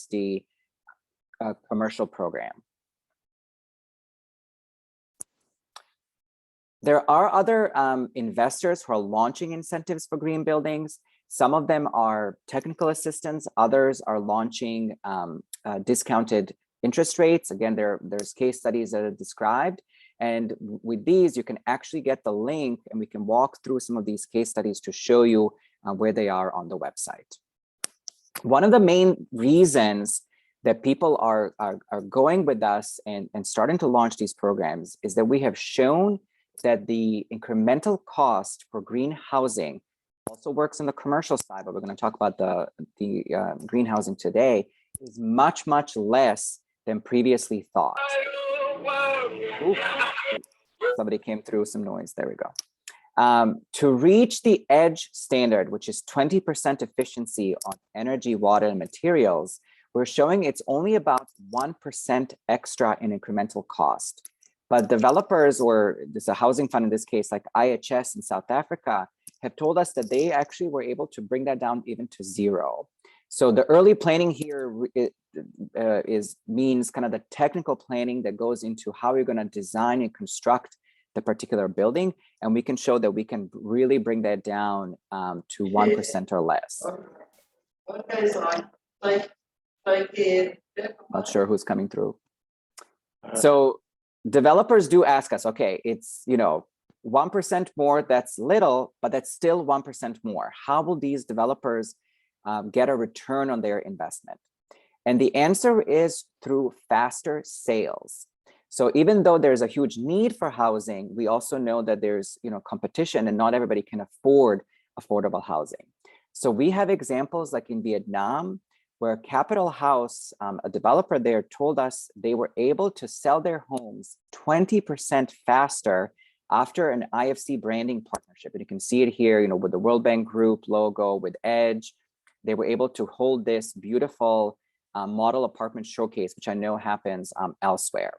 the commercial program. There are other investors who are launching incentives for green buildings. Some of them are technical assistance, others are launching discounted interest rates. Again, there's case studies that are described. And with these, you can actually get the link and we can walk through some of these case studies to show you where they are on the website. One of the main reasons that people are going with us and starting to launch these programs is that we have shown that the incremental cost for green housing also works on the commercial side, but we're going to talk about the green housing today, is much, much less than previously thought. Ooh, somebody came through some noise. There we go. To reach the EDGE standard, which is 20% efficiency on energy, water, and materials, we're showing it's only about 1% extra in incremental cost. But developers, or there's a housing fund in this case, like IHS in South Africa, have told us that they actually were able to bring that down even to 0. So the early planning here means kind of the technical planning that goes into how you're going to design and construct the particular building. And we can show that we can really bring that down to 1% or less. Not sure who's coming through. So developers do ask us, okay, it's, 1% more, that's little, but that's still 1% more. How will these developers get a return on their investment? And the answer is through faster sales. So even though there's a huge need for housing, we also know that there's competition and not everybody can afford affordable housing. So we have examples like in Vietnam, where Capital House, a developer there, told us they were able to sell their homes 20% faster after an IFC branding partnership. And you can see it here, with the World Bank Group logo, with EDGE. They were able to hold this beautiful model apartment showcase, which I know happens elsewhere.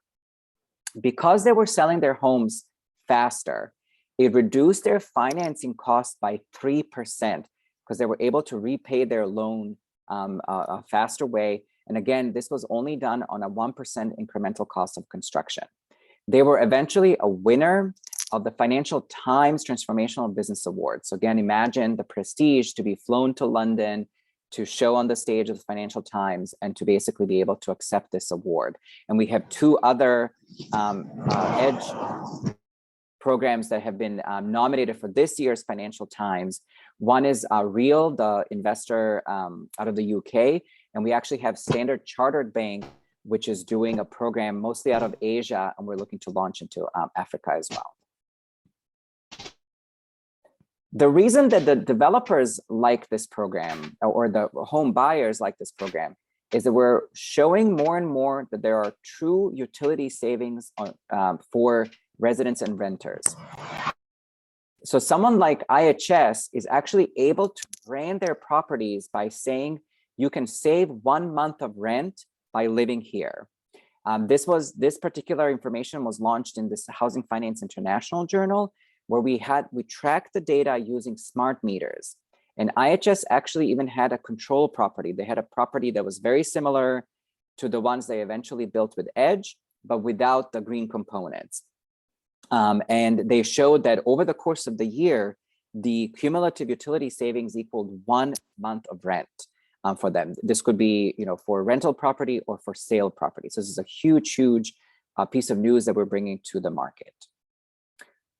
Because they were selling their homes faster, it reduced their financing costs by 3% because they were able to repay their loan a faster way. And again, this was only done on a 1% incremental cost of construction. They were eventually a winner of the Financial Times Transformational Business Award. So again, imagine the prestige to be flown to London to show on the stage of the Financial Times and to basically be able to accept this award. And we have 2 other EDGE programs that have been nominated for this year's Financial Times. One is Real, the investor out of the UK, and we actually have Standard Chartered Bank, which is doing a program mostly out of Asia, and we're looking to launch into Africa as well. The reason that the developers like this program, or the home buyers like this program, is that we're showing more and more that there are true utility savings for residents and renters. So someone like IHS is actually able to brand their properties by saying you can save 1 month of rent by living here. This particular information was launched in this Housing Finance International journal, where we tracked the data using smart meters. And IHS actually even had a control property. They had a property that was very similar to the ones they eventually built with EDGE, but without the green components. And they showed that over the course of the year, the cumulative utility savings equaled 1 month of rent for them. This could be, for rental property or for sale property. So this is a huge, huge piece of news that we're bringing to the market.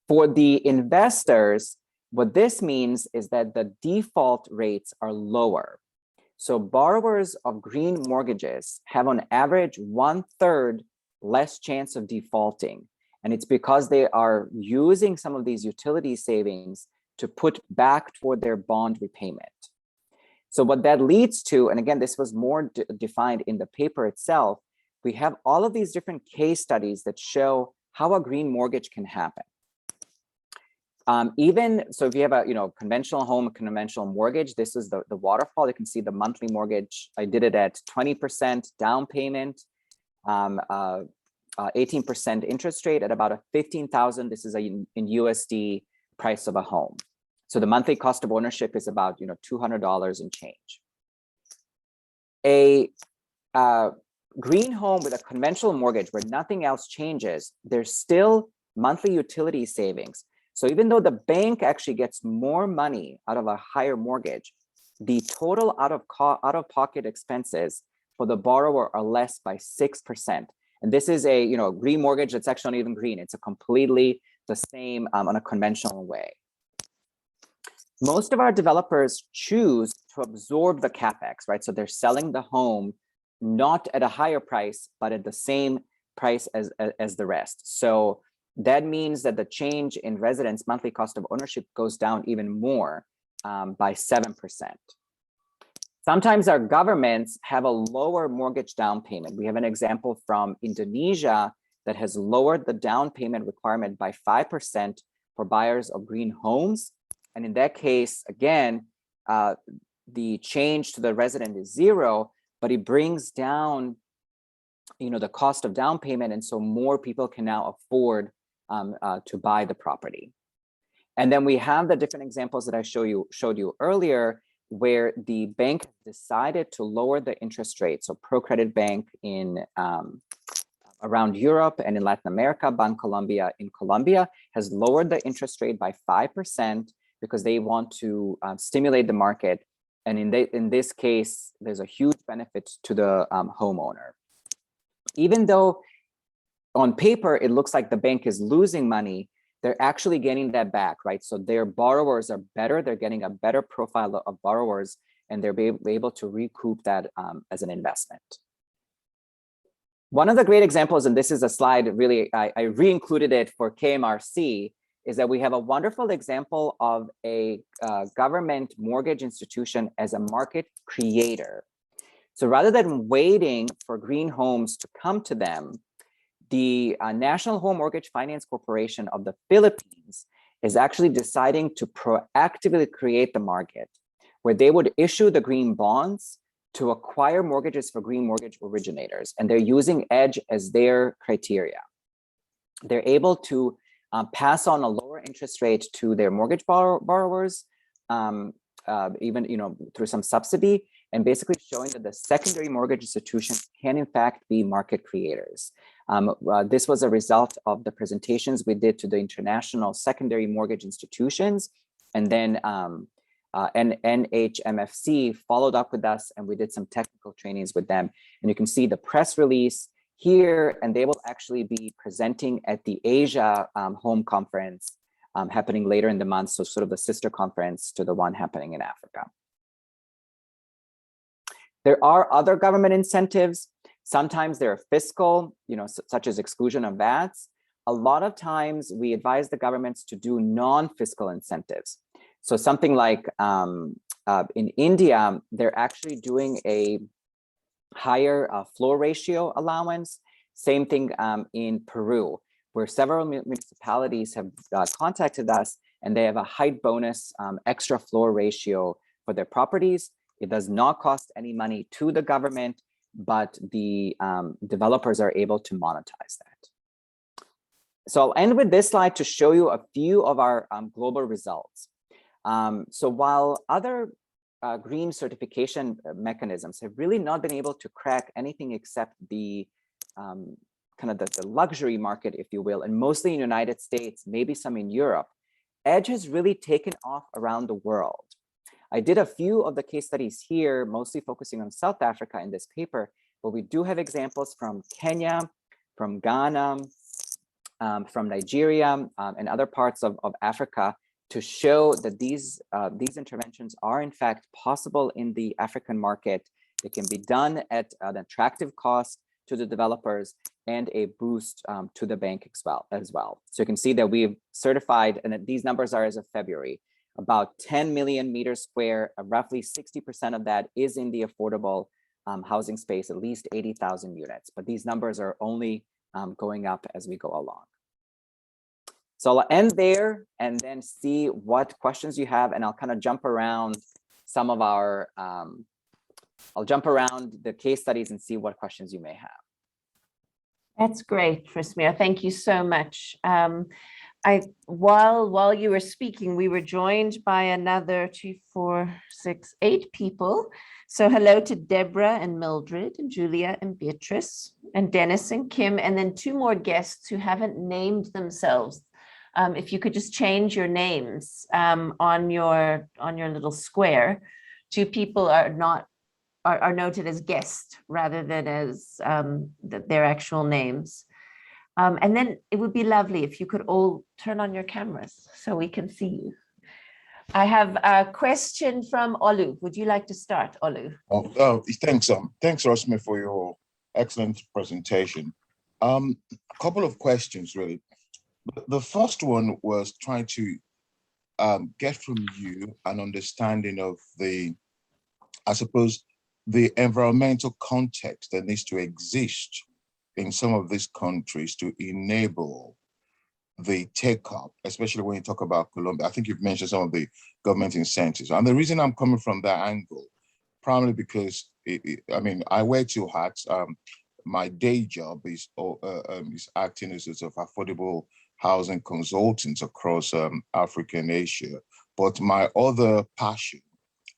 For the investors, what this means is that the default rates are lower. So borrowers of green mortgages have on average 1/3 less chance of defaulting. And it's because they are using some of these utility savings to put back toward their bond repayment. So what that leads to, and again, this was more defined in the paper itself, we have all of these different case studies that show how a green mortgage can happen. So if you have a conventional home, conventional mortgage, this is the waterfall. You can see the monthly mortgage. I did it at 20% down payment, 18% interest rate at about a 15,000. This is in USD price of a home. So the monthly cost of ownership is about $200 and change. A green home with a conventional mortgage where nothing else changes, there's still monthly utility savings. So even though the bank actually gets more money out of a higher mortgage, the total out-of-pocket expenses for the borrower are less by 6%. And this is a green mortgage that's actually not even green. It's a completely the same on a conventional way. Most of our developers choose to absorb the capex, right? So they're selling the home not at a higher price, but at the same price as the rest. So that means that the change in residents' monthly cost of ownership goes down even more by 7%. Sometimes our governments have a lower mortgage down payment. We have an example from Indonesia that has lowered the down payment requirement by 5% for buyers of green homes. And in that case, again, the change to the resident is zero, but it brings down the cost of down payment. And so more people can now afford to buy the property. And then we have the different examples that I showed you earlier, where the bank decided to lower the interest rate. So ProCredit Bank in around Europe and in Latin America, Bancolombia in Colombia has lowered the interest rate by 5% because they want to stimulate the market. And in this case, there's a huge benefit to the homeowner. Even though on paper, it looks like the bank is losing money, they're actually getting that back, right? So their borrowers are better. They're getting a better profile of borrowers, and they're able to recoup that as an investment. One of the great examples, and this is a slide really, I re-included it for KMRC, is that we have a wonderful example of a government mortgage institution as a market creator. So rather than waiting for green homes to come to them, the National Home Mortgage Finance Corporation of the Philippines is actually deciding to proactively create the market where they would issue the green bonds to acquire mortgages for green mortgage originators. And they're using EDGE as their criteria. They're able to pass on a lower interest rate to their mortgage borrowers, even through some subsidy, and basically showing that the secondary mortgage institutions can in fact be market creators. This was a result of the presentations we did to the international secondary mortgage institutions, and then NHMFC followed up with us, and we did some technical trainings with them. And you can see the press release here, and they will actually be presenting at the Asia Home Conference happening later in the month, so sort of the sister conference to the one happening in Africa. There are other government incentives. Sometimes they're fiscal, such as exclusion of VATs. A lot of times we advise the governments to do non-fiscal incentives. So something like in India, they're actually doing a higher floor ratio allowance. Same thing in Peru, where several municipalities have contacted us, and they have a height bonus extra floor ratio for their properties. It does not cost any money to the government, but the developers are able to monetize that. So I'll end with this slide to show you a few of our global results. So while other green certification mechanisms have really not been able to crack anything except the kind of the luxury market, if you will, and mostly in the United States, maybe some in Europe, EDGE has really taken off around the world. I did a few of the case studies here, mostly focusing on South Africa in this paper, but we do have examples from Kenya, from Ghana, from Nigeria, and other parts of Africa to show that these interventions are in fact possible in the African market. It can be done at an attractive cost to the developers and a boost to the bank as well. So you can see that we've certified, and these numbers are as of February, about 10 million meters square, roughly 60% of that is in the affordable housing space, at least 80,000 units. But these numbers are only going up as we go along. So I'll end there and then see what questions you have, and I'll kind of jump around some of our, I'll jump around the case studies and see what questions you may have. That's great, Prismir. Thank you so much. While you were speaking, we were joined by another 2, 4, 6, 8 people. So hello to Deborah and Mildred and Julia and Beatrice and Dennis and Kim, and then 2 more guests who haven't named themselves. If you could just change your names on your little square. 2 people are noted as guests rather than as their actual names. And then it would be lovely if you could all turn on your cameras so we can see you. I have a question from Olu. Would you like to start, Olu? Thanks, Rosme, for your excellent presentation. A couple of questions, really. The first one was trying to get from you an understanding of I suppose, the environmental context that needs to exist in some of these countries to enable the take-up, especially when you talk about Colombia. I think you've mentioned some of the government incentives. And the reason I'm coming from that angle, primarily because, I wear 2 hats. My day job is acting as a sort of affordable housing consultant across Africa and Asia. But my other passion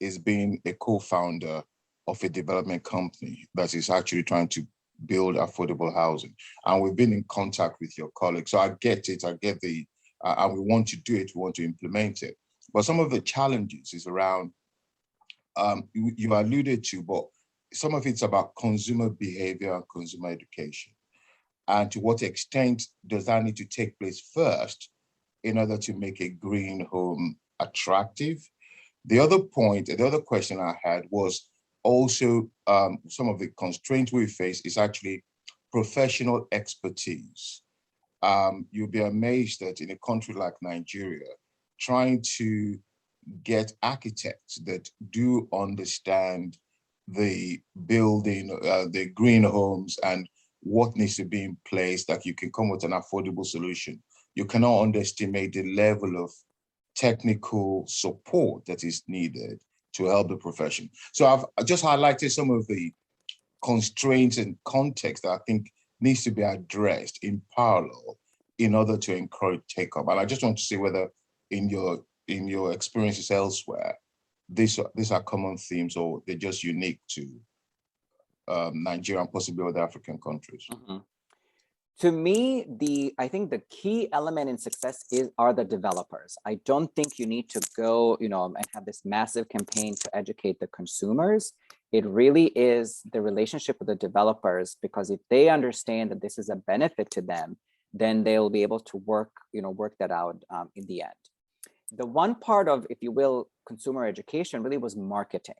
is being a co-founder of a development company that is actually trying to build affordable housing. And we've been in contact with your colleagues. So I get it, and we want to do it, we want to implement it. But some of the challenges is around, you alluded to, but some of it's about consumer behavior and consumer education. And to what extent does that need to take place first in order to make a green home attractive? The other question I had was also some of the constraints we face is actually professional expertise. You'll be amazed that in a country like Nigeria, trying to get architects that do understand the building, the green homes and what needs to be in place, that you can come with an affordable solution. You cannot underestimate the level of technical support that is needed to help the profession. So I've just highlighted some of the constraints and context that I think needs to be addressed in parallel in order to encourage take-up. And I just want to see whether in your experiences elsewhere, these are common themes or they're just unique to Nigeria and possibly other African countries. Mm-hmm. To me, I think the key element in success are the developers. I don't think you need to go, and have this massive campaign to educate the consumers. It really is the relationship with the developers, because if they understand that this is a benefit to them, then they'll be able to work that out in the end. The one part of, if you will, consumer education really was marketing,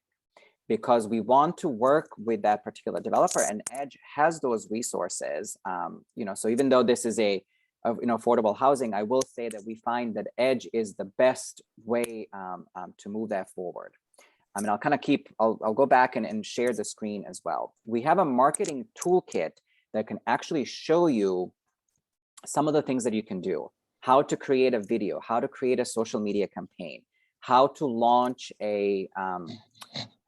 because we want to work with that particular developer, and Edge has those resources. So even though this is a affordable housing, I will say that we find that Edge is the best way to move that forward. I'll go back and share the screen as well. We have a marketing toolkit that can actually show you some of the things that you can do, how to create a video, how to create a social media campaign, how to launch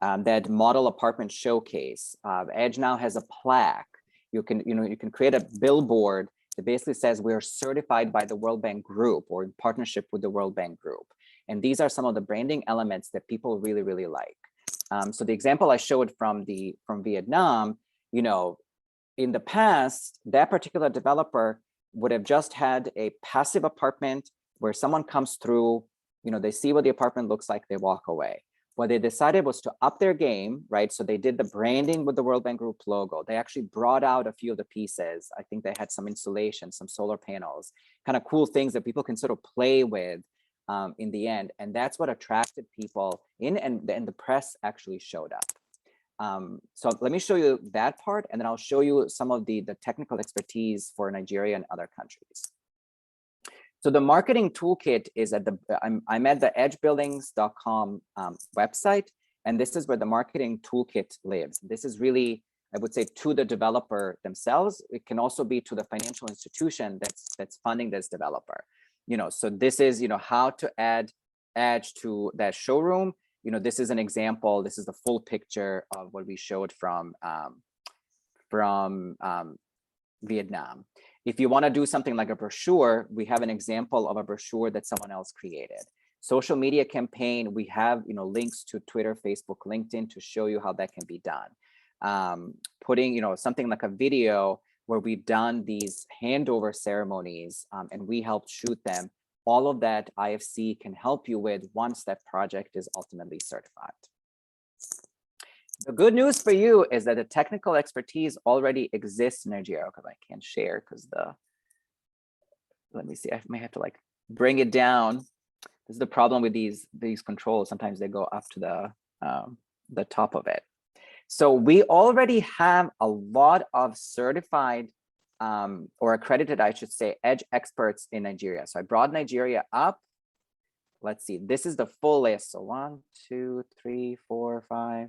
that model apartment showcase. Edge now has a plaque. You can create a billboard that basically says we're certified by the World Bank Group or in partnership with the World Bank Group. And these are some of the branding elements that people really, really like. So the example I showed from Vietnam, in the past, that particular developer would have just had a passive apartment where someone comes through, they see what the apartment looks like, they walk away. What they decided was to up their game, right? So they did the branding with the World Bank Group logo. They actually brought out a few of the pieces. I think they had some insulation, some solar panels, kind of cool things that people can sort of play with in the end. And that's what attracted people in, and the press actually showed up. So let me show you that part, and then I'll show you some of the technical expertise for Nigeria and other countries. So the marketing toolkit is I'm at the edgebuildings.com website, and this is where the marketing toolkit lives. This is really, I would say, to the developer themselves. It can also be to the financial institution that's funding this developer. So this is, how to add Edge to that showroom. This is an example. This is the full picture of what we showed from Vietnam. If you want to do something like a brochure, we have an example of a brochure that someone else created. Social media campaign, we have links to Twitter, Facebook, LinkedIn to show you how that can be done. Putting something like a video where we've done these handover ceremonies and we helped shoot them. All of that IFC can help you with once that project is ultimately certified. The good news for you is that the technical expertise already exists in Nigeria, because I can't share because let me see, I may have to like bring it down. This is the problem with these controls. Sometimes they go up to the top of it. So we already have a lot of certified or accredited, I should say, edge experts in Nigeria. So I brought Nigeria up. Let's see, this is the full list. So 1, 2, 3, 4, 5,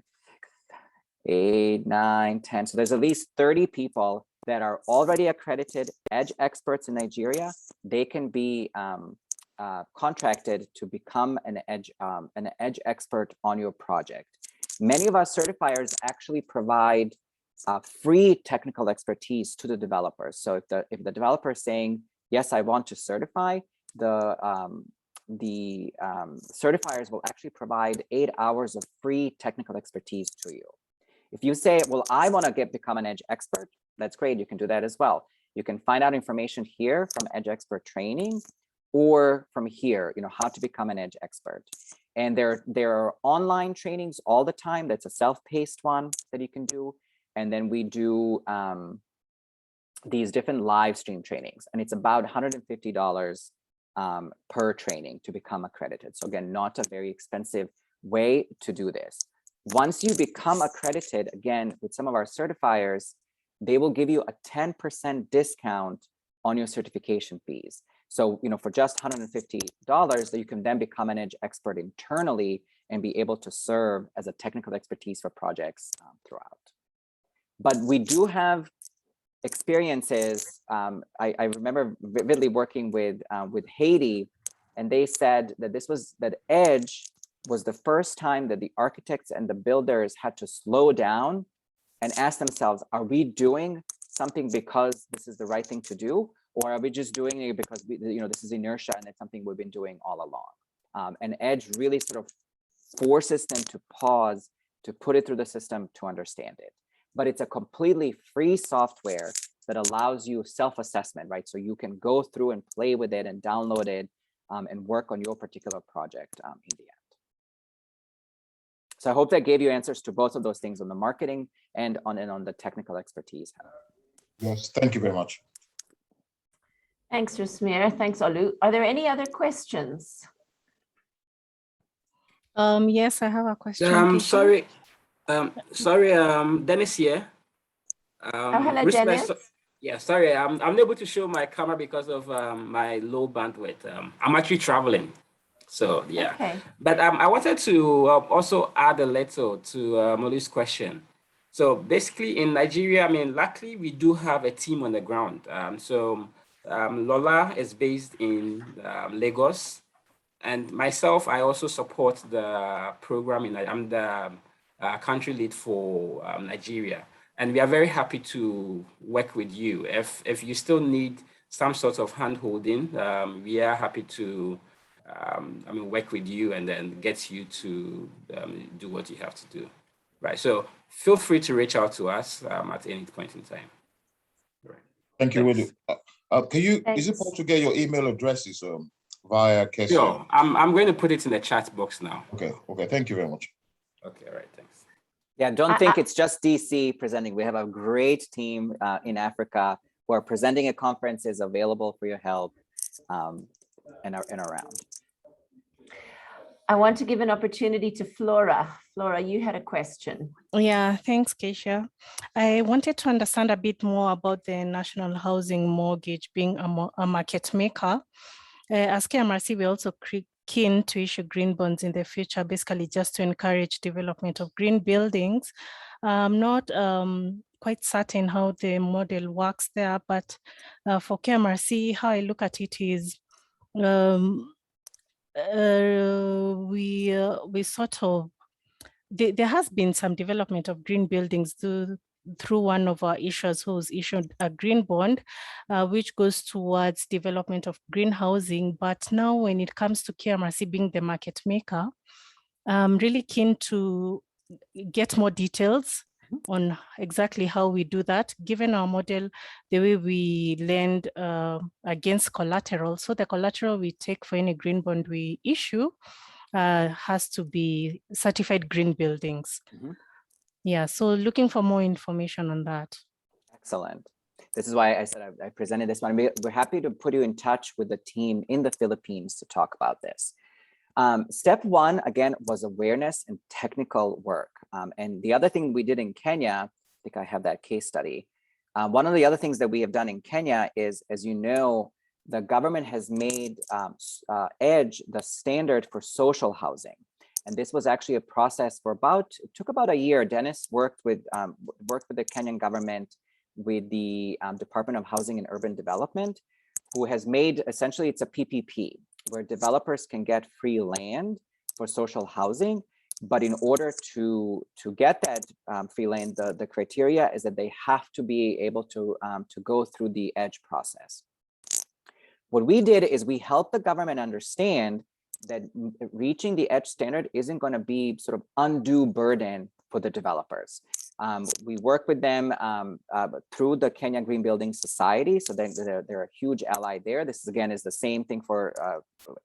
8, 9, 10. So there's at least 30 people that are already accredited edge experts in Nigeria. They can be contracted to become an edge expert on your project. Many of our certifiers actually provide free technical expertise to the developers. So if the developer is saying, yes, I want to certify, the certifiers will actually provide 8 hours of free technical expertise to you. If you say, well, I want to become an edge expert, that's great. You can do that as well. You can find out information here from Edge Expert Training, or from here, how to become an edge expert. And there are online trainings all the time. That's a self-paced one that you can do. And then we do these different live stream trainings, and it's about $150 per training to become accredited. So again, not a very expensive way to do this. Once you become accredited, again, with some of our certifiers, they will give you a 10% discount on your certification fees. So, for just $150, that you can then become an edge expert internally and be able to serve as a technical expertise for projects throughout. But we do have experiences. I remember vividly working with Haiti, and they said that Edge was the first time that the architects and the builders had to slow down and ask themselves, are we doing something because this is the right thing to do? Or are we just doing it because this is inertia and it's something we've been doing all along? And Edge really sort of forces them to pause, to put it through the system to understand it. But it's a completely free software that allows you self-assessment, right? So you can go through and play with it and download it and work on your particular project in the end. So I hope that gave you answers to both of those things on the marketing and on the technical expertise. Yes, thank you very much. Thanks, Rasmir. Thanks, Olu. Are there any other questions? Yes, I have a question. Sorry, Dennis here. Hello, Dennis. Yeah, sorry, I'm unable to show my camera because of my low bandwidth. I'm actually traveling, so yeah. Okay. But I wanted to also add a little to Molu's question. So basically, in Nigeria, luckily we do have a team on the ground. Lola is based in Lagos. And myself, I also support the program. I'm the country lead for Nigeria. And we are very happy to work with you. If you still need some sort of hand-holding, we are happy to work with you and then get you to do what you have to do. Right. So feel free to reach out to us at any point in time. Right. Thank you, Willie. Is it possible to get your email addresses via Kessie? Sure. I'm going to put it in the chat box now. Okay. Thank you very much. Okay. All right. Thanks. Yeah, don't think it's just DC presenting. We have a great team in Africa who are presenting at conferences, available for your help and around. I want to give an opportunity to Flora. Flora, you had a question. Yeah, thanks, Keisha. I wanted to understand a bit more about the National Housing Mortgage being a market maker. As KMRC, we're also keen to issue green bonds in the future, basically just to encourage development of green buildings. I'm not quite certain how the model works there, but for KMRC, how I look at it is we sort of, there has been some development of green buildings, though through one of our issuers who's issued a green bond, which goes towards development of green housing. But now when it comes to KMRC being the market maker, I'm really keen to get more details on exactly how we do that, given our model, the way we lend against collateral. So the collateral we take for any green bond we issue has to be certified green buildings. Yeah, so looking for more information on that. Excellent. This is why I said I presented this one. We're happy to put you in touch with the team in the Philippines to talk about this. Step one, again, was awareness and technical work. And the other thing we did in Kenya, I think I have that case study. One of the other things that we have done in Kenya is, as you know, the government has made EDGE the standard for social housing. And this was actually a process for it took about a year. Dennis worked with the Kenyan government, with the Department of Housing and Urban Development, who has made, essentially it's a PPP, where developers can get free land for social housing. But in order to get that free land, the criteria is that they have to be able to go through the EDGE process. What we did is we helped the government understand that reaching the EDGE standard isn't going to be sort of undue burden for the developers. We work with them through the Kenya Green Building Society, so they're a huge ally there. This again is the same thing for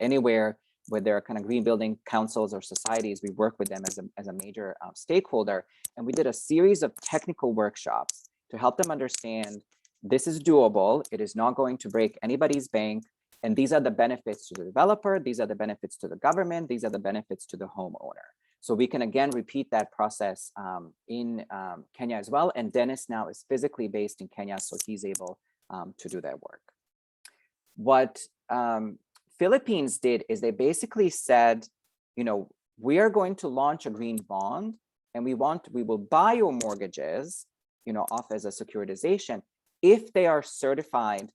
anywhere where there are kind of green building councils or societies. We work with them as a major stakeholder, and we did a series of technical workshops to help them understand this is doable. It is not going to break anybody's bank. And these are the benefits to the developer. These are the benefits to the government. These are the benefits to the homeowner. So we can, again, repeat that process in Kenya as well. And Dennis now is physically based in Kenya, so he's able to do that work. What Philippines did is they basically said, you know, we are going to launch a green bond, and we will buy your mortgages, you know, off as a securitization if they are certified.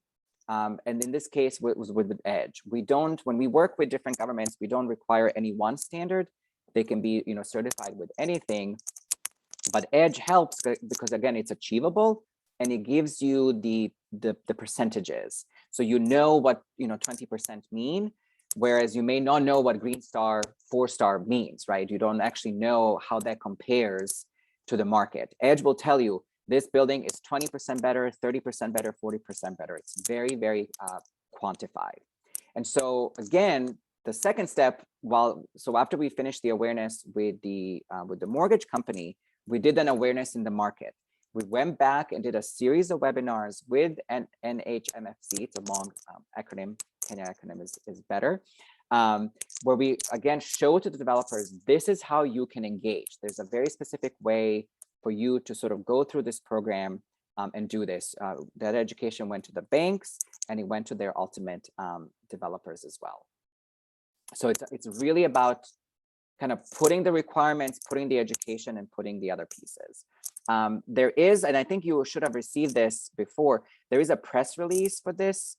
And in this case, it was with EDGE. When we work with different governments, we don't require any one standard. They can be, you know, certified with anything. But EDGE helps because, again, it's achievable, and it gives you the percentages. So you know what, you know, 20% mean, whereas you may not know what Green Star 4-star means, right? You don't actually know how that compares to the market. EDGE will tell you, this building is 20% better, 30% better, 40% better. It's very, very quantified. And so again, the second step, after we finished the awareness with the mortgage company, we did an awareness in the market. We went back and did a series of webinars with NHMFC. It's a long acronym. Kenya acronym is better. Where we, again, show to the developers, this is how you can engage. There's a very specific way for you to sort of go through this program and do this. That education went to the banks, and it went to their ultimate developers as well. So it's really about kind of putting the requirements, putting the education, and putting the other pieces. There is, and I think you should have received this before, there is a press release for this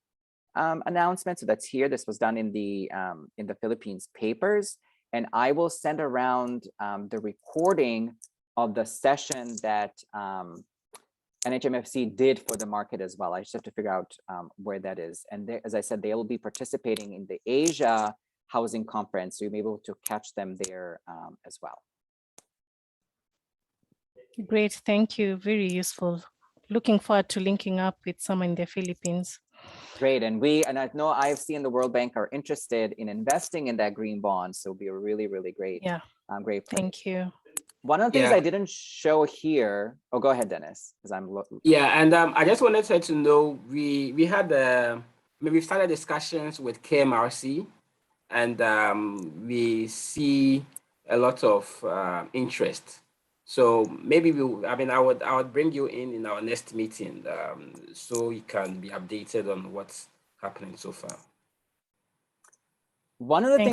announcement. So that's here. This was done in the Philippines papers, and I will send around the recording of the session that NHMFC did for the market as well. I just have to figure out where that is. And as I said, they will be participating in the Asia Housing Conference, so you'll be able to catch them there as well. Great, thank you. Very useful. Looking forward to linking up with someone in the Philippines. Great, and I know IFC and the World Bank are interested in investing in that green bond, so it'll be a really, really great, great place. Thank you. One of the things I didn't show here. Oh, go ahead, Dennis, because I'm. Yeah, and I just wanted to know we had we started discussions with KMRC, and we see a lot of interest. So maybe I would bring you in our next meeting so you can be updated on what's happening so far. One of the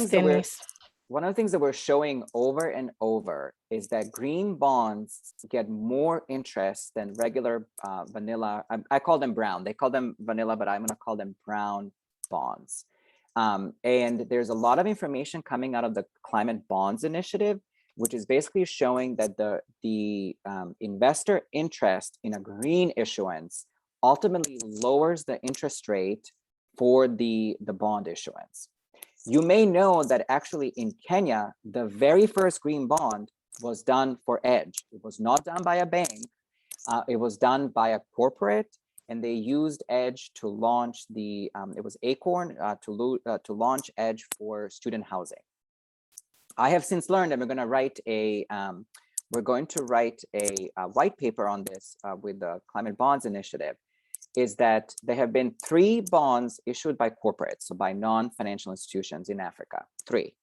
things that we're showing over and over is that green bonds get more interest than regular vanilla. I call them brown. They call them vanilla, but I'm going to call them brown bonds. And there's a lot of information coming out of the Climate Bonds Initiative which is basically showing that the investor interest in a green issuance ultimately lowers the interest rate for the bond issuance. You may know that actually in Kenya, the very first green bond was done for Edge. It was not done by a bank. It was done by a corporate, and they used Edge to launch the, it was Acorn to launch Edge for student housing. I have since learned that we're going to write a white paper on this with the Climate Bonds Initiative, is that there have been 3 bonds issued by corporates, so by non-financial institutions in Africa, 3.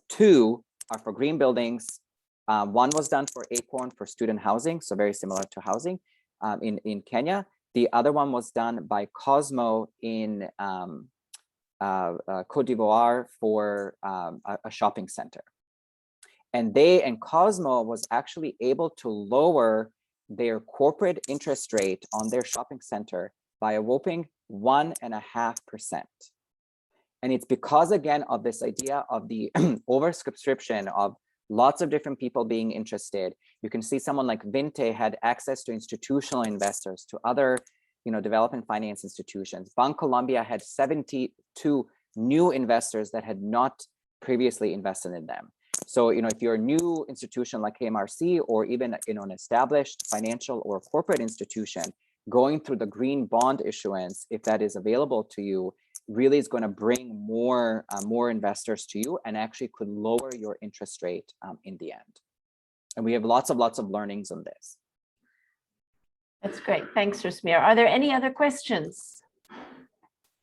2 are for green buildings. One was done for Acorn for student housing, so very similar to housing in Kenya. The other one was done by Cosmo in Cote d'Ivoire for a shopping center. And Cosmo was actually able to lower their corporate interest rate on their shopping center by a whopping 1.5%. And it's because, again, of this idea of the oversubscription of lots of different people being interested. You can see someone like Vinte had access to institutional investors, to other development finance institutions. Bancolombia had 72 new investors that had not previously invested in them. So, if you're a new institution like KMRC, or even an established financial or corporate institution, going through the green bond issuance, if that is available to you, really is going to bring more investors to you, and actually could lower your interest rate in the end. And we have lots of learnings on this. That's great. Thanks, Rasmir. Are there any other questions?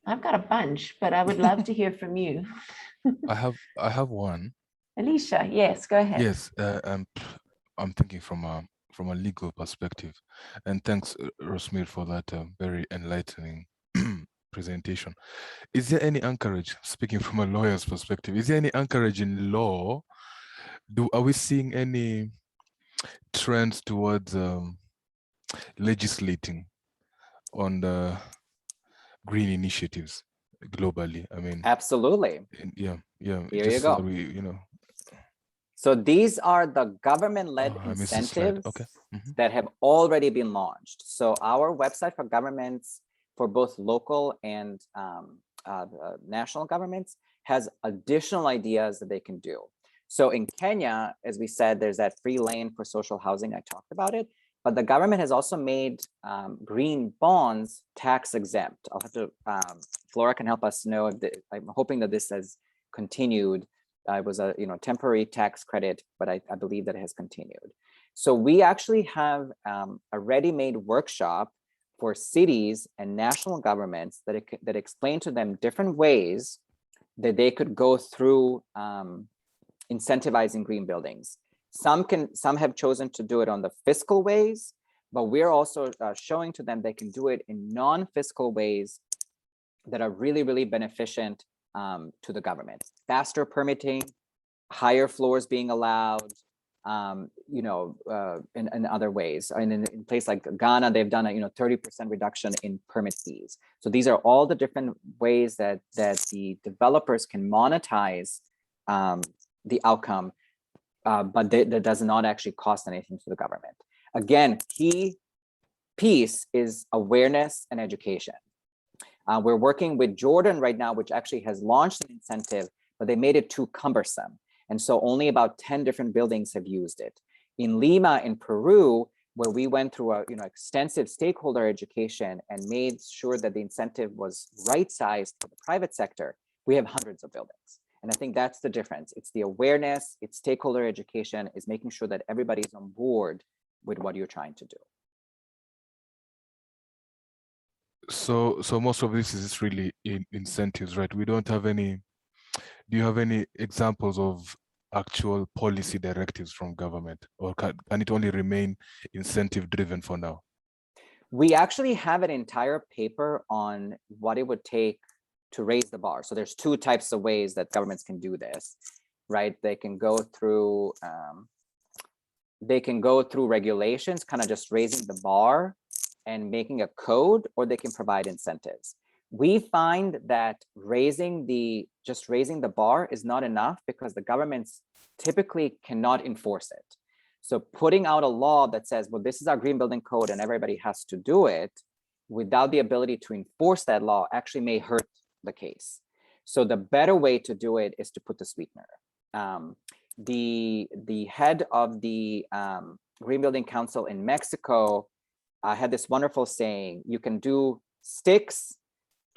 I've got a bunch, but I would love to hear from you. I have one. Alicia, yes, go ahead. Yes, I'm thinking from a legal perspective, and thanks, Rasmir, for that very enlightening presentation. Is there any anchorage, speaking from a lawyer's perspective, is there any anchorage in law? Are we seeing any trends towards legislating on the green initiatives globally? I mean, Absolutely. yeah. Here just you so go. that we, So these are the government-led I missed this slide. incentives Okay. that have already been launched. So our website for governments, for both local and national governments, has additional ideas that they can do. So in Kenya, as we said, there's that free lane for social housing. I talked about it, but the government has also made green bonds tax exempt. I'll have to, Flora can help us know. I'm hoping that this has continued. It was a temporary tax credit, but I believe that it has continued. So we actually have a ready-made workshop for cities and national governments that explain to them different ways that they could go through incentivizing green buildings. Some have chosen to do it on the fiscal ways, but we're also showing to them they can do it in non-fiscal ways that are really, really beneficent to the government. Faster permitting, higher floors being allowed, in other ways. And in place like Ghana, they've done a 30% reduction in permit fees. So these are all the different ways that the developers can monetize the outcome, but that does not actually cost anything to the government. Again, key piece is awareness and education. We're working with Jordan right now, which actually has launched an incentive, but they made it too cumbersome. And so only about 10 different buildings have used it. In Lima, in Peru, where we went through a extensive stakeholder education and made sure that the incentive was right-sized for the private sector, we have hundreds of buildings. And I think that's the difference. It's the awareness, it's stakeholder education, is making sure that everybody's on board with what you're trying to do. So most of this is really incentives, right? We don't have any. Do you have any examples of actual policy directives from government, or can it only remain incentive driven for now? We actually have an entire paper on what it would take to raise the bar. So there's 2 types of ways that governments can do this, right? They can go through regulations, kind of just raising the bar and making a code, or they can provide incentives. we find that just raising the bar is not enough because the governments typically cannot enforce it. So putting out a law that says, well, this is our green building code and everybody has to do it without the ability to enforce that law actually may hurt the case. So the better way to do it is to put the sweetener. The head of the Green Building Council in Mexico had this wonderful saying, you can do sticks,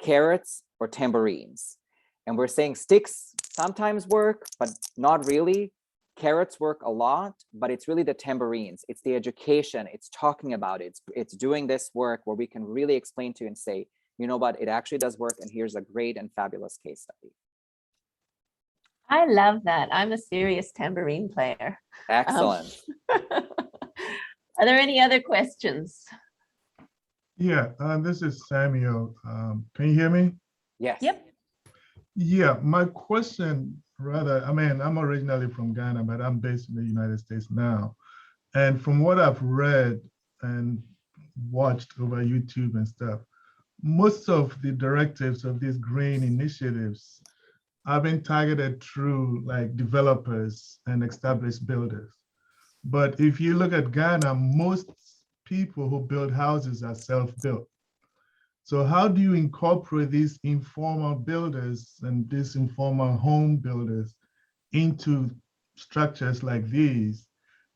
carrots, or tambourines. And we're saying sticks sometimes work, but not really. Carrots work a lot, but it's really the tambourines. It's the education. It's talking about it. It's doing this work where we can really explain to you and say, you know what, it actually does work. And here's a great and fabulous case study. I love that. I'm a serious tambourine player. Excellent. Are there any other questions? Yeah, this is Samuel. Can you hear me? Yes. Yep. Yeah, my question rather, I mean, I'm originally from Ghana, but I'm based in the United States now. And from what I've read and watched over YouTube and stuff, most of the directives of these green initiatives have been targeted through like developers and established builders. But if you look at Ghana, most people who build houses are self-built. So how do you incorporate these informal builders and these informal home builders into structures like these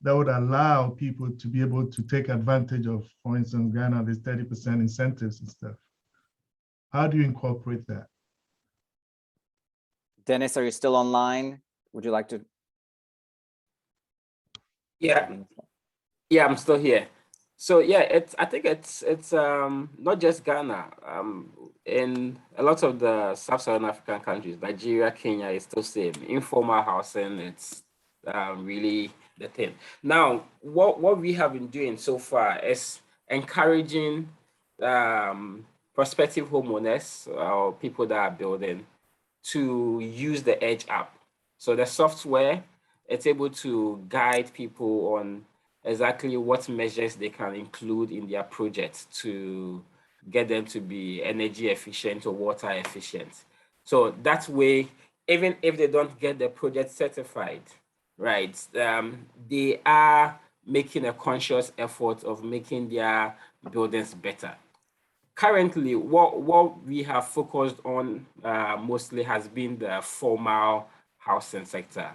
that would allow people to be able to take advantage of, for instance, Ghana, there's 30% incentives and stuff. How do you incorporate that? Dennis, are you still online? Would you like to? Yeah, I'm still here. So yeah, I think it's not just Ghana. In a lot of the sub-Saharan African countries, Nigeria, Kenya, is still same. Informal housing, it's really the thing. Now, what we have been doing so far is encouraging prospective homeowners or people that are building to use the Edge app. So the software, it's able to guide people on exactly what measures they can include in their projects to get them to be energy efficient or water efficient. So that way, even if they don't get the project certified, right, they are making a conscious effort of making their buildings better. Currently, what we have focused on mostly has been the formal housing sector.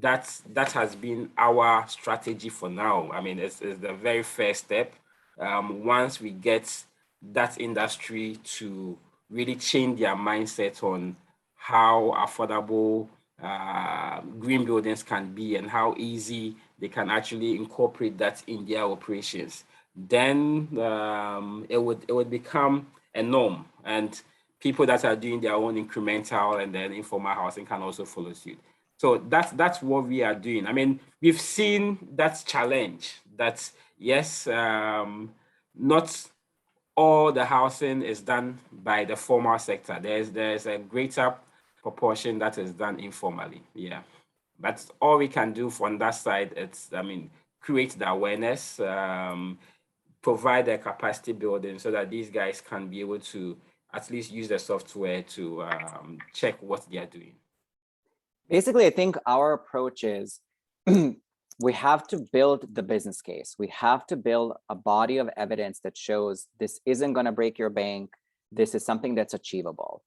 That has been our strategy for now. I mean, it's the very first step. Once we get that industry to really change their mindset on how affordable green buildings can be and how easy they can actually incorporate that in their operations, then it would become a norm, and people that are doing their own incremental and then informal housing can also follow suit. So that's what we are doing. I mean, we've seen that challenge that yes, not all the housing is done by the formal sector. There's a greater proportion that is done informally. Yeah, but all we can do from that side, it's, I mean, create the awareness, provide a capacity building so that these guys can be able to at least use the software to check what they are doing. Basically, I think our approach is we have to build the business case. We have to build a body of evidence that shows this isn't going to break your bank. This is something that's achievable.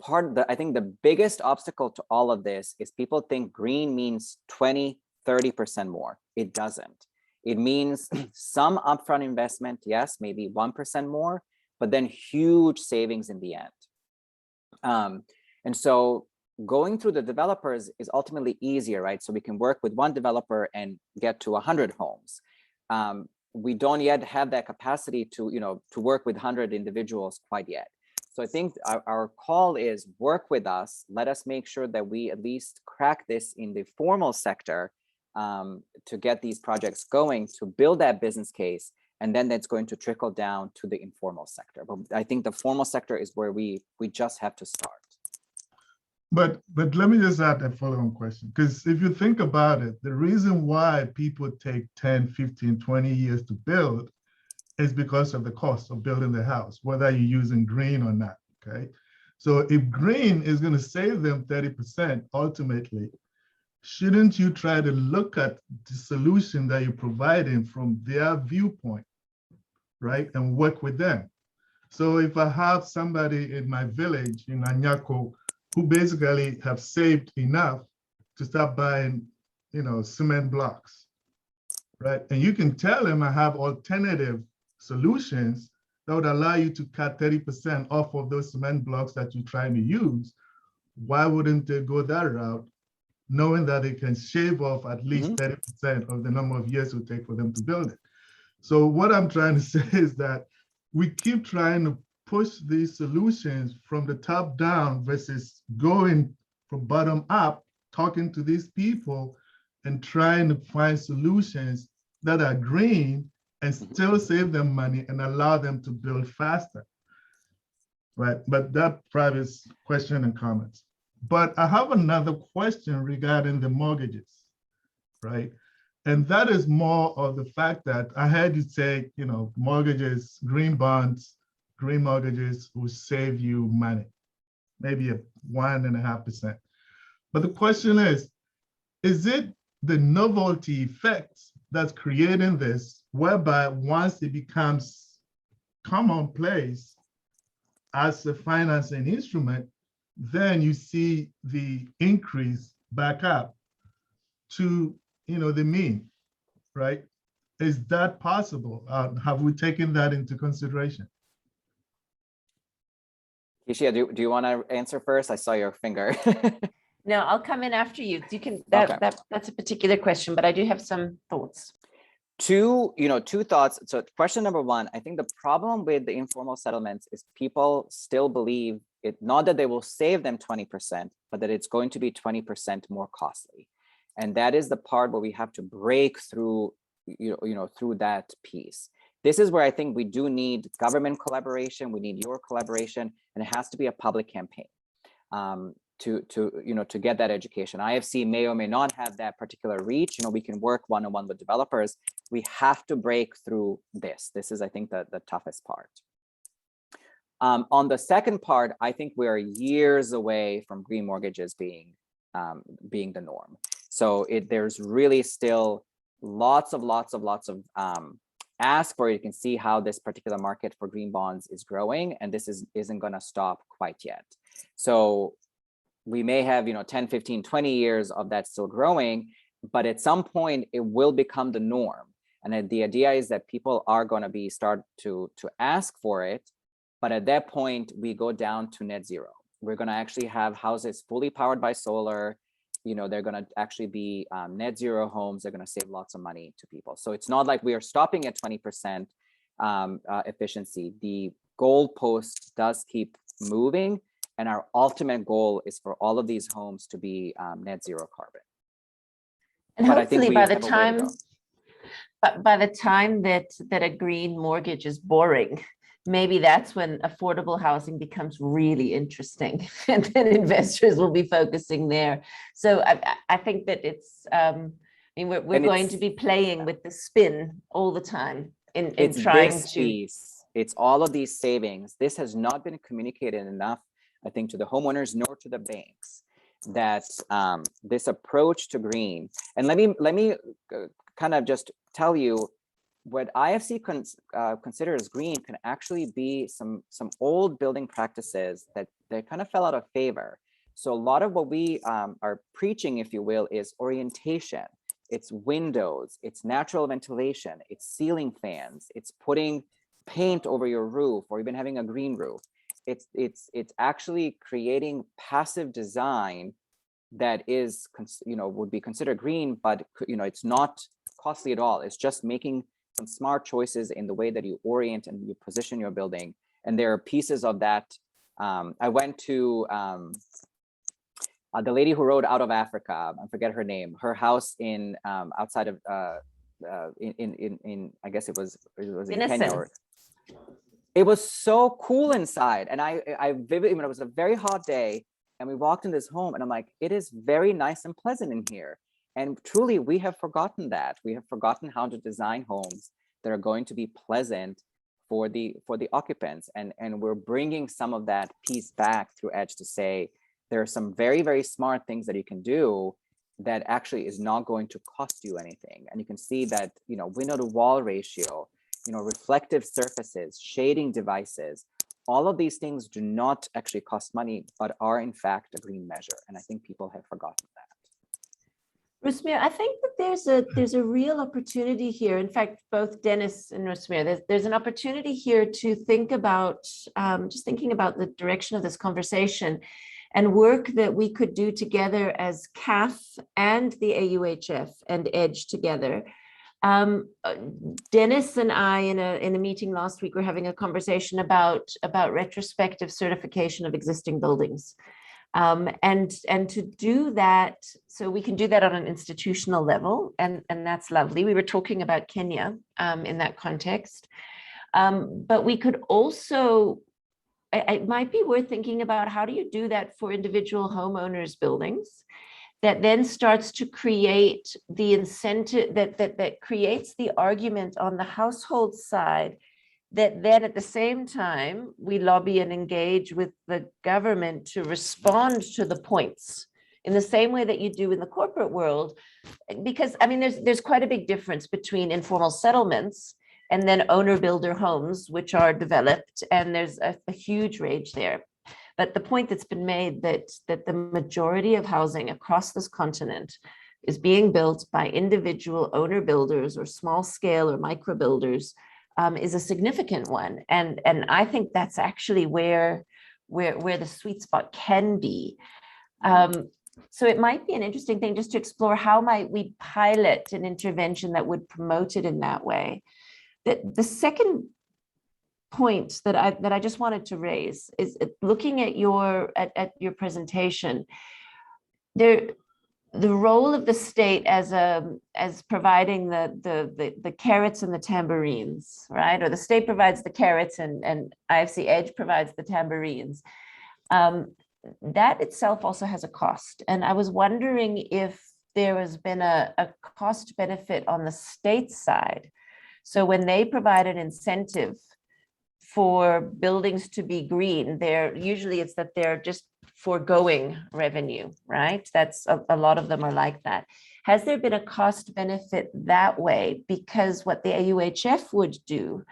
I think the biggest obstacle to all of this is people think green means 20, 30% more. It doesn't. It means some upfront investment, yes, maybe 1% more, but then huge savings in the end. And so going through the developers is ultimately easier, right? So we can work with one developer and get to 100 homes. We don't yet have that capacity to work with 100 individuals quite yet. So I think our call is work with us. Let us make sure that we at least crack this in the formal sector to get these projects going, to build that business case, and then that's going to trickle down to the informal sector. But I think the formal sector is where we just have to start. But let me just add a follow-on question, because if you think about it, the reason why people take 10, 15, 20 years to build is because of the cost of building the house, whether you're using green or not, okay? So if green is going to save them 30% ultimately, shouldn't you try to look at the solution that you're providing from their viewpoint, right? And work with them. So if I have somebody in my village in Anyako who basically have saved enough to start buying, cement blocks, right? And you can tell them I have alternative solutions that would allow you to cut 30% off of those cement blocks that you're trying to use. Why wouldn't they go that route, knowing that they can shave off at least 30% of the number of years it would take for them to build it? So what I'm trying to say is that we keep trying to push these solutions from the top down versus going from bottom up, talking to these people and trying to find solutions that are green and still save them money and allow them to build faster, right? But that private question and comments. But I have another question regarding the mortgages, right? And that is more of the fact that I heard you say, mortgages, green bonds, green mortgages will save you money, maybe 1.5%. But the question is it the novelty effect that's creating this, whereby once it becomes commonplace as a financing instrument, then you see the increase back up to the mean, right? Is that possible? Have we taken that into consideration? Keisha, do you want to answer first? I saw your finger. No, I'll come in after you. You can, Okay. that's a particular question, but I do have some thoughts. Two thoughts. So question number one, I think the problem with the informal settlements is people still believe it, not that they will save them 20%, but that it's going to be 20% more costly. And that is the part where we have to break through, through that piece. This is where I think we do need government collaboration. We need your collaboration, and it has to be a public campaign to get that education. IFC may or may not have that particular reach. We can work one-on-one with developers. We have to break through this. This is, I think, the toughest part. On the second part, I think we are years away from green mortgages being the norm. So there's really still lots of ask for. You can see how this particular market for green bonds is growing, and this isn't going to stop quite yet. So we may have 10, 15, 20 years of that still growing, but at some point it will become the norm. And the idea is that people are going to start to ask for it, but at that point we go down to net zero. We're going to actually have houses fully powered by solar. They're going to actually be net zero homes. They're going to save lots of money to people. So it's not like we are stopping at 20% efficiency. The goalpost does keep moving, and our ultimate goal is for all of these homes to be net zero carbon. And but hopefully by the time that a green mortgage is boring, maybe that's when affordable housing becomes really interesting, and then investors will be focusing there. So I think that it's, we're going to be playing with the spin all the time in trying to. It's all of these savings. This has not been communicated enough, I think, to the homeowners nor to the banks, that this approach to green. And let me kind of just tell you, what IFC considers green can actually be some old building practices that kind of fell out of favor. So a lot of what we are preaching, if you will, is orientation. It's windows, it's natural ventilation, it's ceiling fans, it's putting paint over your roof, or even having a green roof. It's actually creating passive design that is, would be considered green, but it's not costly at all. It's just making some smart choices in the way that you orient and you position your building. And there are pieces of that. I went to the lady who rode out of Africa, I forget her name, her house in outside of in I guess it was in Kenya. It was so cool inside, and I vividly, it was a very hot day, and we walked in this home, and I'm like, it is very nice and pleasant in here. And truly, we have forgotten that. We have forgotten how to design homes that are going to be pleasant for the occupants, and we're bringing some of that piece back through Edge to say there are some very, very smart things that you can do that actually is not going to cost you anything. And you can see that, you know, window to wall ratio, you know, reflective surfaces, shading devices, all of these things do not actually cost money, but are in fact a green measure. And I think people have forgotten that. Rusmir, I think that there's a real opportunity here. In fact, both Dennis and Rusmir, there's an opportunity here to think about, just thinking about the direction of this conversation and work that we could do together as CAF and the AUHF and EDGE together. Dennis and I, in a meeting last week, were having a conversation about retrospective certification of existing buildings. And to do that, so we can do that on an institutional level, and that's lovely. We were talking about Kenya in that context, but we could also, it might be worth thinking about how do you do that for individual homeowners' buildings that then starts to create the incentive, that creates the argument on the household side, that then at the same time, we lobby and engage with the government to respond to the points in the same way that you do in the corporate world. Because I mean, there's quite a big difference between informal settlements and then owner builder homes, which are developed, and there's a huge range there. But the point that's been made that the majority of housing across this continent is being built by individual owner builders or small scale or micro builders is a significant one. And I think that's actually where the sweet spot can be. So it might be an interesting thing just to explore how might we pilot an intervention that would promote it in that way. The second point that I just wanted to raise is looking at your presentation, the role of the state as providing the carrots and the tambourines, right? Or the state provides the carrots and IFC Edge provides the tambourines. That itself also has a cost. And I was wondering if there has been a cost benefit on the state side. So when they provide an incentive for buildings to be green, usually it's that they're just foregoing revenue, right? That's a lot of them are like that. Has there been a cost benefit that way? Because what the AUHF would do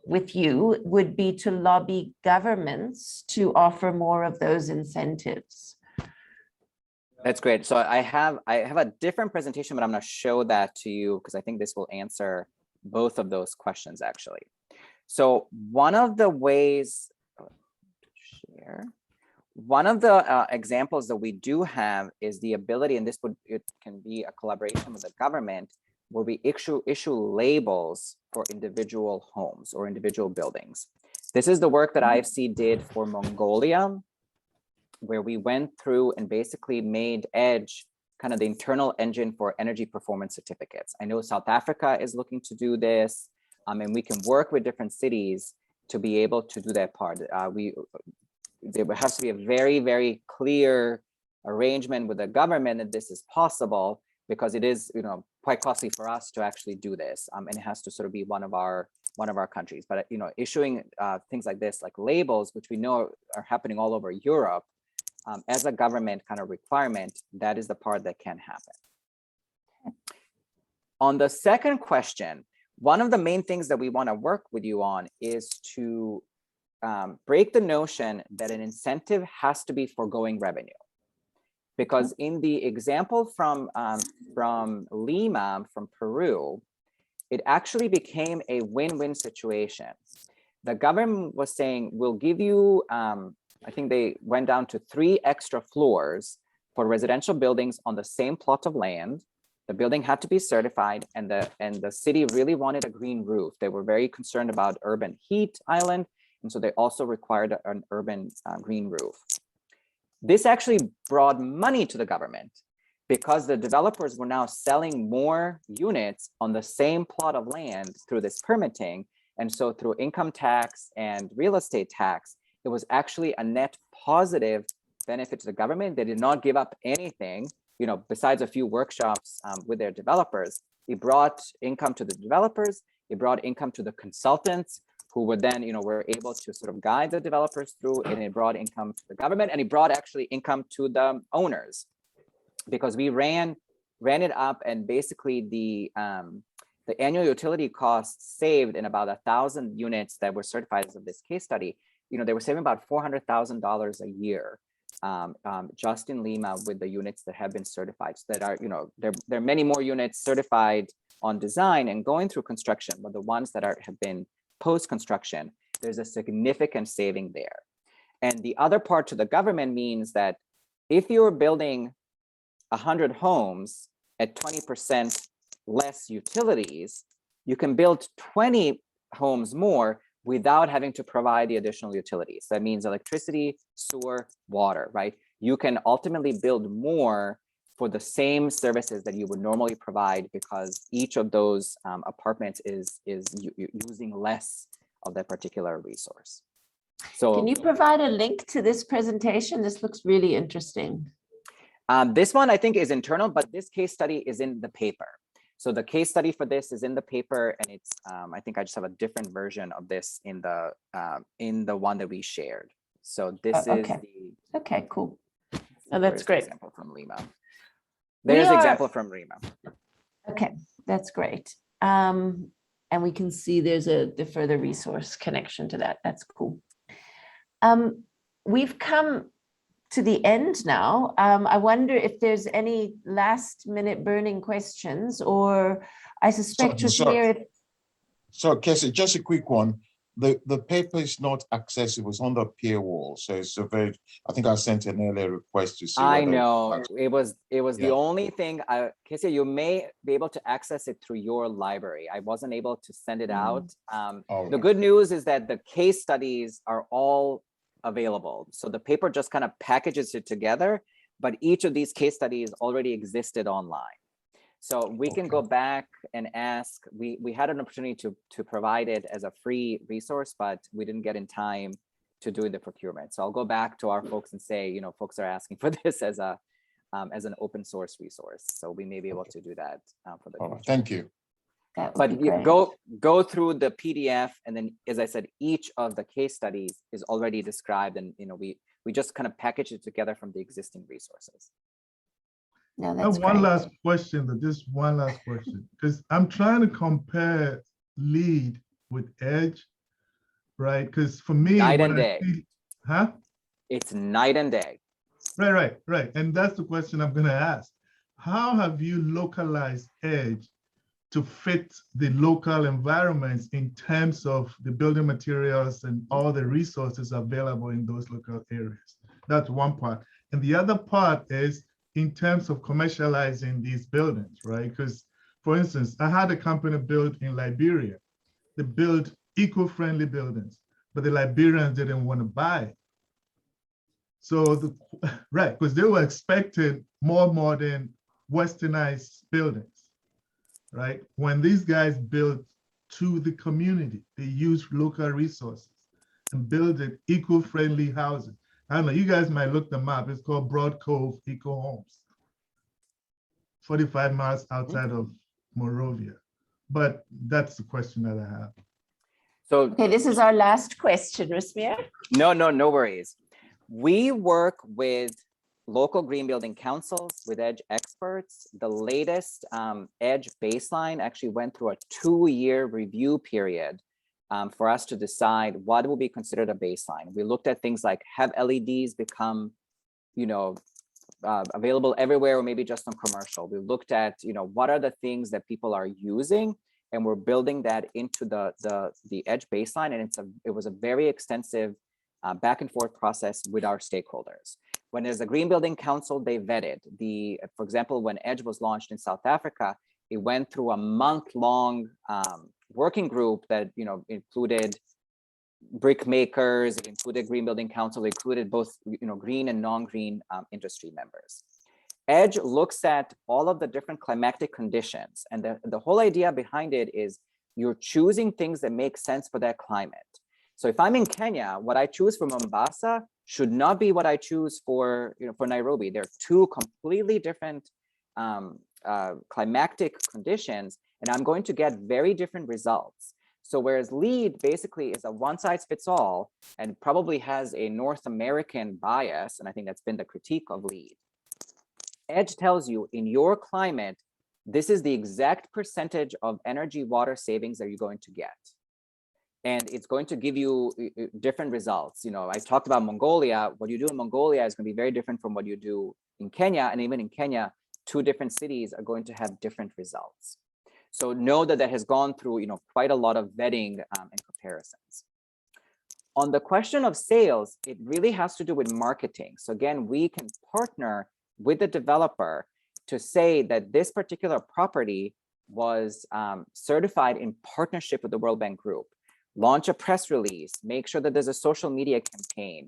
with you would be to lobby governments to offer more of those incentives. That's great. So I have a different presentation, but I'm going to show that to you because I think this will answer both of those questions actually. So one of the ways, one of the examples that we do have is the ability, and it can be a collaboration with the government, where we issue labels for individual homes or individual buildings. This is the work that IFC did for Mongolia, where we went through and basically made Edge kind of the internal engine for energy performance certificates. I know South Africa is looking to do this, and we can work with different cities to be able to do that part. There has to be a very, very clear arrangement with the government that this is possible, because it is, you know, quite costly for us to actually do this, and it has to sort of be one of our countries. But you know, issuing things like this, like labels, which we know are happening all over Europe, as a government kind of requirement, that is the part that can happen. On the second question, one of the main things that we want to work with you on is to break the notion that an incentive has to be foregoing revenue. Because in the example from Lima, from Peru, it actually became a win-win situation. The government was saying, we'll give you, I think they went down to 3 extra floors for residential buildings on the same plot of land. The building had to be certified, and the city really wanted a green roof. They were very concerned about urban heat island, and so they also required an urban green roof. This actually brought money to the government because the developers were now selling more units on the same plot of land through this permitting. And so through income tax and real estate tax, it was actually a net positive benefit to the government. They did not give up anything, you know, besides a few workshops with their developers. It brought income to the developers, It brought income to the consultants who were then, were able to sort of guide the developers through, and it brought income to the government, and it brought actually income to the owners, because we ran it up, and basically the annual utility costs saved in about 1,000 units that were certified as of this case study. They were saving about $400,000 a year just in Lima with the units that have been certified. So that are, there are many more units certified on design and going through construction, but the ones that have been post-construction, there's a significant saving there. And the other part to the government means that if you're building 100 homes at 20% less utilities, you can build 20 homes more without having to provide the additional utilities. That means electricity, sewer, water, right? You can ultimately build more for the same services that you would normally provide, because each of those apartments is using less of that particular resource. So can you provide a link to this presentation? This looks really interesting. This one I think is internal, but this case study is in the paper. So the case study for this is in the paper, and it's I think I just have a different version of this in the one that we shared. So this is okay. Okay, cool. Oh, that's great. Example from Lima. There's example from Lima. Okay, that's great. And we can see there's the further resource connection to that. That's cool. We've come to the end now. I wonder if there's any last minute burning questions, or I suspect So Casey, just a quick one. The paper is not accessible. It's on the peer wall. So it's I think I sent an earlier request to see. I know it was the only thing. Casey, you may be able to access it through your library. I wasn't able to send it out. The good news is that the case studies are all available. So the paper just kind of packages it together, but each of these case studies already existed online. So we can go back and ask, we had an opportunity to provide it as a free resource, but we didn't get in time to do the procurement. So I'll go back to our folks and say, folks are asking for this as an open source resource. So we may be able to do that for the future. Thank you. But you go through the PDF, and then, as I said, each of the case studies is already described, and we just kind of package it together from the existing resources. No, I have one last question, just one last question, because I'm trying to compare LEED with EDGE, right? Because for me, night and day. It's night and day. Right. And that's the question I'm going to ask. How have you localized EDGE to fit the local environments in terms of the building materials and all the resources available in those local areas? That's one part. And the other part is in terms of commercializing these buildings, right? Because, for instance, I had a company built in Liberia. They built eco-friendly buildings, but the Liberians didn't want to buy it. So, because they were expecting more modern, westernized buildings, right? When these guys built to the community, they used local resources and built eco-friendly housing. I don't know, you guys might look them up. It's called Broad Cove Eco Homes, 45 miles outside of Monrovia. But that's the question that I have. So, okay, this is our last question, Rusmir. No worries. We work with local green building councils, with EDGE experts. The latest EDGE baseline actually went through a 2-year review period for us to decide what will be considered a baseline. We looked at things like, have LEDs become, available everywhere, or maybe just on commercial. We looked at, what are the things that people are using, and we're building that into the EDGE baseline. And it was a very extensive back and forth process with our stakeholders. When there's a Green Building Council, they vetted for example, when EDGE was launched in South Africa, it went through a month-long working group that included brick makers, it included Green Building Council, it included both green and non-green industry members. EDGE looks at all of the different climatic conditions, and the whole idea behind it is you're choosing things that make sense for that climate. So if I'm in Kenya, what I choose for Mombasa should not be what I choose for Nairobi. They're two completely different climatic conditions, and I'm going to get very different results. So whereas LEAD basically is a one size fits all and probably has a North American bias, and I think that's been the critique of LEAD, EDGE tells you in your climate, this is the exact percentage of energy water savings that you're going to get. And it's going to give you different results. You know, I talked about Mongolia. What you do in Mongolia is going to be very different from what you do in Kenya. And even in Kenya, 2 different cities are going to have different results. So know that that has gone through, you know, quite a lot of vetting and comparisons. On the question of sales, it really has to do with marketing. So again, we can partner with the developer to say that this particular property was certified in partnership with the World Bank Group. Launch a press release, make sure that there's a social media campaign,